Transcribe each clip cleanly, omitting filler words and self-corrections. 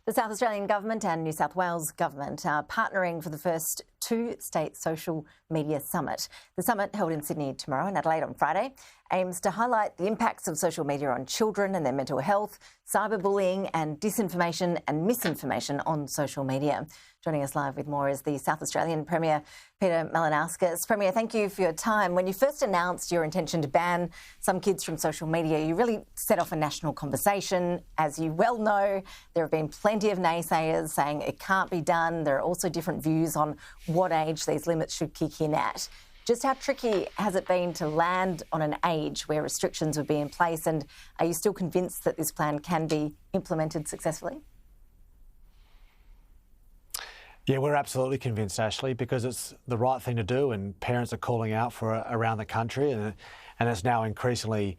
The South Australian Government and New South Wales Government are partnering for the first two-state social media summit. The summit, held in Sydney tomorrow and Adelaide on Friday, aims to highlight the impacts of social media on children and their mental health, cyberbullying and disinformation and misinformation on social media. Joining us live with more is the South Australian Premier, Peter Malinauskas. Premier, thank you for your time. When you first announced your intention to ban some kids from social media, you really set off a national conversation. As you well know, there have been plenty of naysayers saying it can't be done. There are also different views on what age these limits should kick in at. Just how tricky has it been to land on an age where restrictions would be in place, and are you still convinced that this plan can be implemented successfully? Yeah, we're absolutely convinced, Ashley, because it's the right thing to do, and parents are calling out for it around the country, and it's now increasingly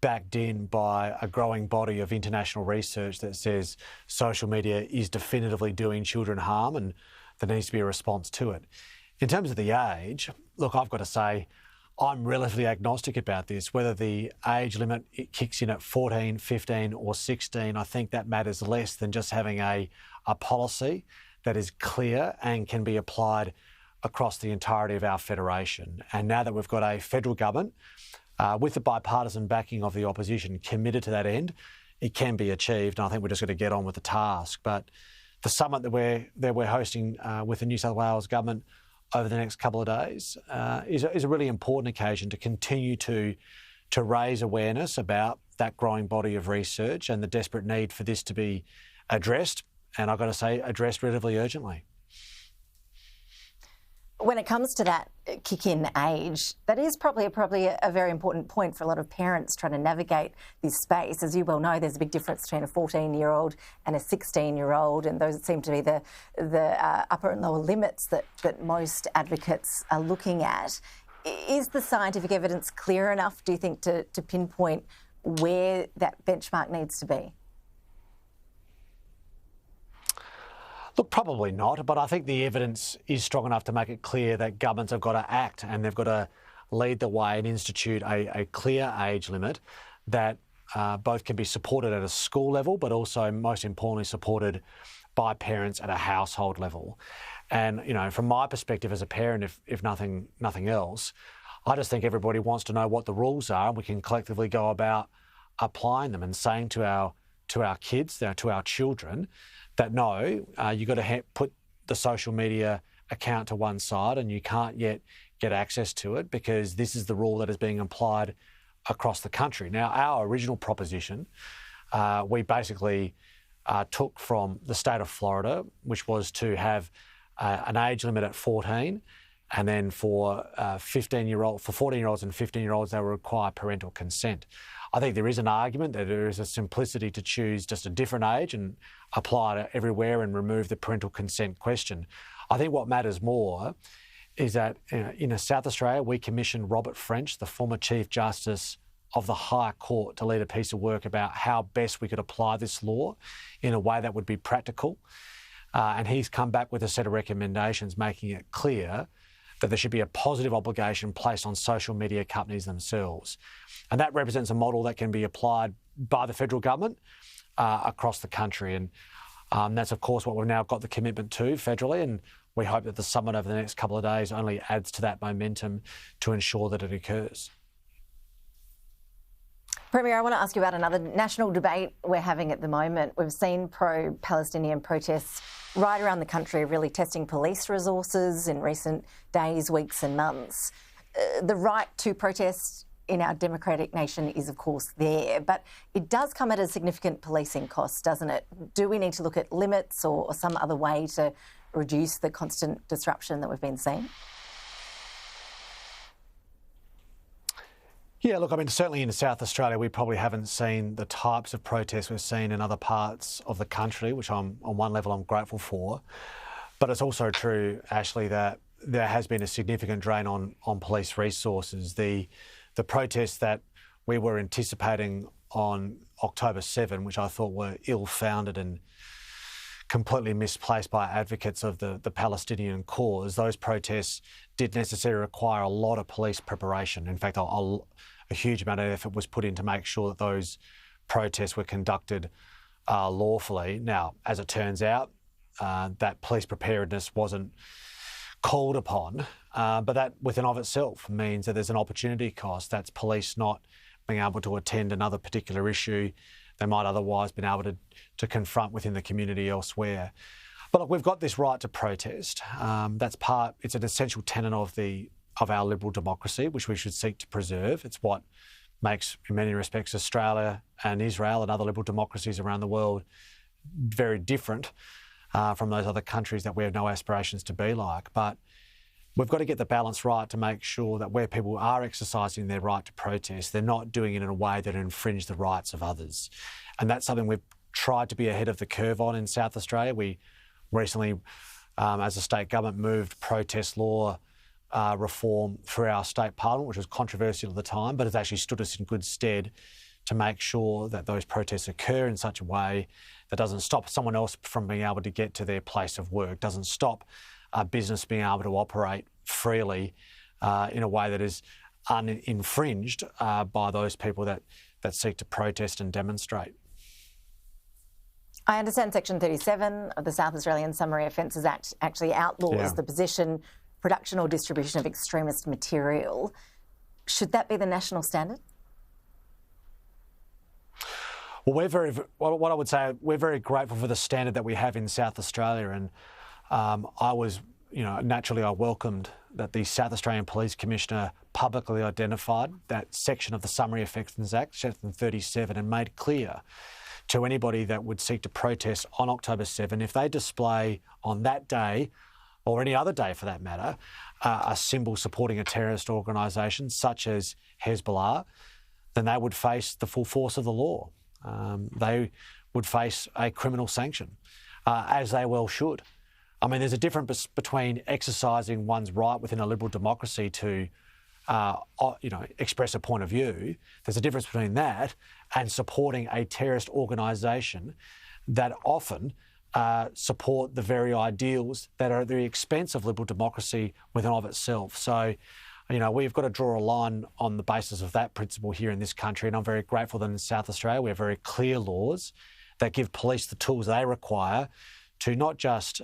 backed in by a growing body of international research that says social media is definitively doing children harm and there needs to be a response to it. In terms of the age, look, I've got to say, I'm relatively agnostic about this. Whether the age limit kicks in at 14, 15 or 16, I think that matters less than just having a policy that is clear and can be applied across the entirety of our federation. And now that we've got a federal government with the bipartisan backing of the opposition committed to that end, it can be achieved. And I think we're just going to get on with the task. But the summit that we're hosting with the New South Wales government over the next couple of days is a really important occasion to continue to raise awareness about that growing body of research and the desperate need for this to be addressed, and I've got to say, addressed relatively urgently. When it comes to that kick-in age, that is probably a very important point for a lot of parents trying to navigate this space. As you well know, there's a big difference between a 14-year-old and a 16-year-old, and those seem to be the upper and lower limits that most advocates are looking at. Is the scientific evidence clear enough, do you think, to pinpoint where that benchmark needs to be? Look, probably not, but I think the evidence is strong enough to make it clear that governments have got to act and they've got to lead the way and institute a clear age limit that both can be supported at a school level, but also, most importantly, supported by parents at a household level. And, you know, from my perspective as a parent, if nothing else, I just think everybody wants to know what the rules are, and we can collectively go about applying them and saying to our kids, to our children, that no, you've got to put the social media account to one side and you can't yet get access to it because this is the rule that is being applied across the country. Now, our original proposition, we basically took from the state of Florida, which was to have an age limit at 14, and then for 14-year-olds and 15-year-olds, they will require parental consent. I think there is an argument that there is a simplicity to choose just a different age and apply it everywhere and remove the parental consent question. I think what matters more is that in South Australia, we commissioned Robert French, the former Chief Justice of the High Court, to lead a piece of work about how best we could apply this law in a way that would be practical. And he's come back with a set of recommendations making it clear that there should be a positive obligation placed on social media companies themselves. And that represents a model that can be applied by the federal government across the country. And that's, of course, what we've now got the commitment to federally. And we hope that the summit over the next couple of days only adds to that momentum to ensure that it occurs. Premier, I want to ask you about another national debate we're having at the moment. We've seen pro-Palestinian protests right around the country really testing police resources in recent days, weeks and months. The right to protest in our democratic nation is, of course, there, but it does come at a significant policing cost, doesn't it? Do we need to look at limits or some other way to reduce the constant disruption that we've been seeing? Yeah, look, I mean, certainly in South Australia, we probably haven't seen the types of protests we've seen in other parts of the country, which on one level I'm grateful for. But it's also true, Ashley, that there has been a significant drain on police resources. The protests that we were anticipating on October 7, which I thought were ill-founded and completely misplaced by advocates of the Palestinian cause, those protests did necessarily require a lot of police preparation. In fact, a huge amount of effort was put in to make sure that those protests were conducted lawfully. Now, as it turns out, that police preparedness wasn't called upon, but that within of itself means that there's an opportunity cost. That's police not being able to attend another particular issue they might otherwise been able to confront within the community elsewhere. But look, we've got this right to protest. It's an essential tenet of our liberal democracy, which we should seek to preserve. It's what makes, in many respects, Australia and Israel and other liberal democracies around the world very different from those other countries that we have no aspirations to be like. But we've got to get the balance right to make sure that where people are exercising their right to protest, they're not doing it in a way that infringes the rights of others. And that's something we've tried to be ahead of the curve on in South Australia. We recently, as a state government, moved protest law reform through our state parliament, which was controversial at the time, but has actually stood us in good stead to make sure that those protests occur in such a way that doesn't stop someone else from being able to get to their place of work, doesn't stop a business being able to operate freely in a way that is uninfringed by those people that seek to protest and demonstrate. I understand Section 37 of the South Australian Summary Offences Act actually outlaws the possession, production or distribution of extremist material. Should that be the national standard? Well, what I would say, we're very grateful for the standard that we have in South Australia, and naturally I welcomed that the South Australian Police Commissioner publicly identified that section of the Summary Offences Act, Section 37, and made clear to anybody that would seek to protest on October 7, if they display on that day, or any other day for that matter, a symbol supporting a terrorist organisation such as Hezbollah, then they would face the full force of the law. They would face a criminal sanction, as they well should. I mean, there's a difference between exercising one's right within a liberal democracy to express a point of view. There's a difference between that and supporting a terrorist organisation that often support the very ideals that are at the expense of liberal democracy within of itself. So, we've got to draw a line on the basis of that principle here in this country, and I'm very grateful that in South Australia we have very clear laws that give police the tools they require to not just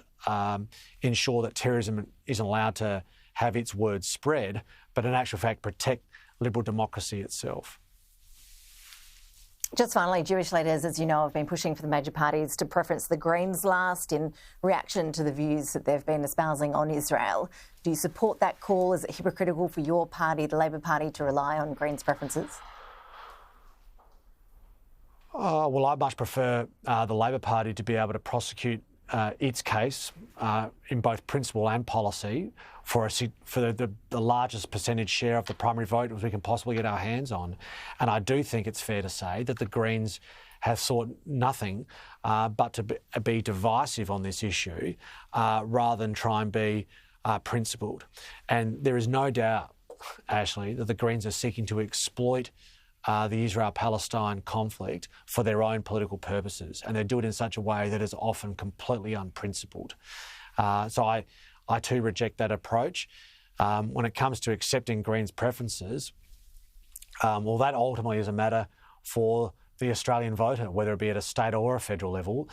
ensure that terrorism isn't allowed to have its word spread, but in actual fact protect liberal democracy itself. Just finally, Jewish leaders, as you know, have been pushing for the major parties to preference the Greens last in reaction to the views that they've been espousing on Israel. Do you support that call? Is it hypocritical for your party, the Labor Party, to rely on Greens preferences? Well, I much prefer the Labor Party to be able to prosecute its case in both principle and policy for the largest percentage share of the primary vote as we can possibly get our hands on. And I do think it's fair to say that the Greens have sought nothing but to be divisive on this issue rather than try and be principled. And there is no doubt, Ashley, that the Greens are seeking to exploit the Israel-Palestine conflict for their own political purposes, and they do it in such a way that is often completely unprincipled. So I too reject that approach. When it comes to accepting Greens' preferences, well, that ultimately is a matter for the Australian voter, whether it be at a state or a federal level.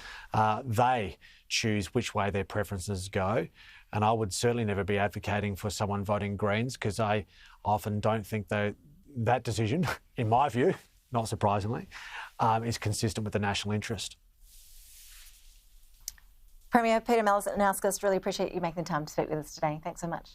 They choose which way their preferences go, and I would certainly never be advocating for someone voting Greens, because I often don't think that decision, in my view, not surprisingly, is consistent with the national interest. Premier Peter Malinauskas, really appreciate you making the time to speak with us today. Thanks so much.